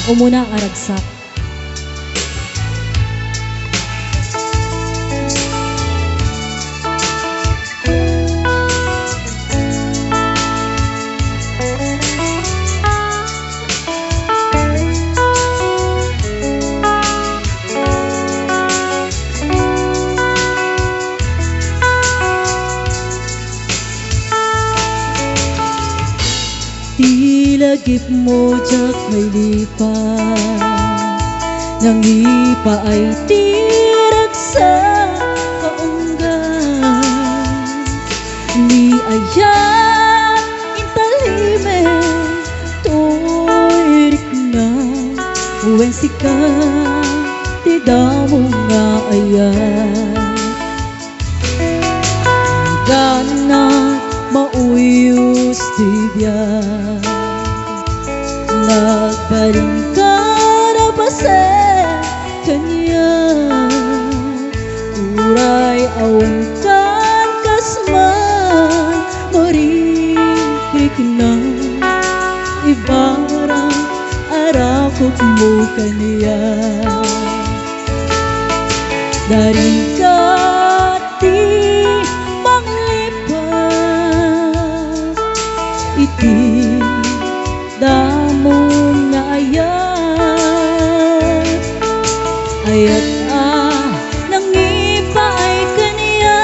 umuna aragsak. Tilagip mo jak may lipa, nang ipa ay tirag sa kaunggan. Ni ayat intalime toirik na uwen sika ti damo nga ayat. Ganat mauyos ti biyak, nagbaling ka na base kanya. Uray awang kan kasman maririk na ibarang arakot mo kanya. Dari ka ti iti damong na ayat. Ayat nang ipa ay kanya.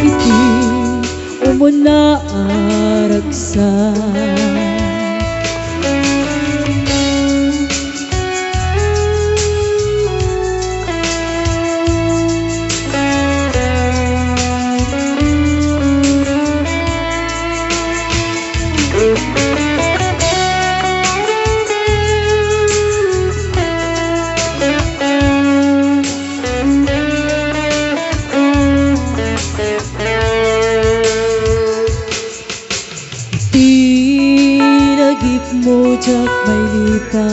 Iti umuna aragsak. Tilagip mo jak may lipa,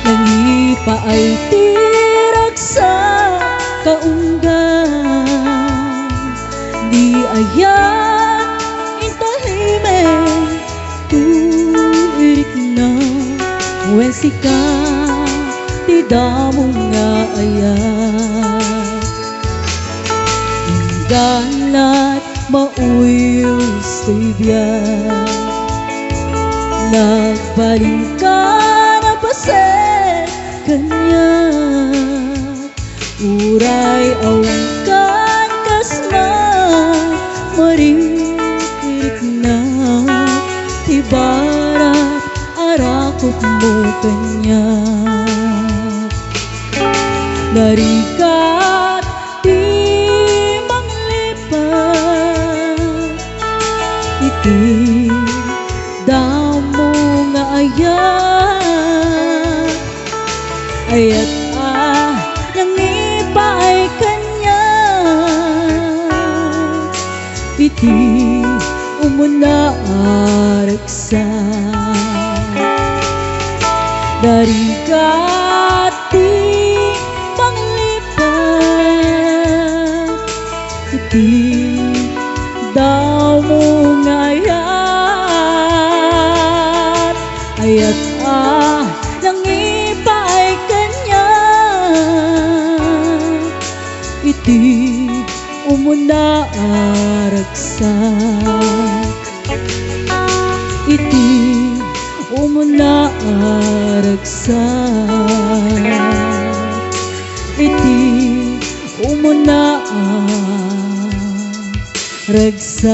nang ipa ay tirag sa kaunggan. Di ayat intahime tuirik na uwen sika ti damo nga ayat. Ganat mauyos ti biyak, nagbaling ka na base kanya. Uray awang kan kasman maririk na ibarat arakot mo kanya. Narikat ti manglipat iti damo nga ayat. Ayat nang ipa ay kanya. Iti umuna aragsak. Dari kati panglipat iti damo nga ayat. Ayat nang ipa ay kanya. Iti umuna aragsak. Iti umuna aragsak. Iti umuna aragsak.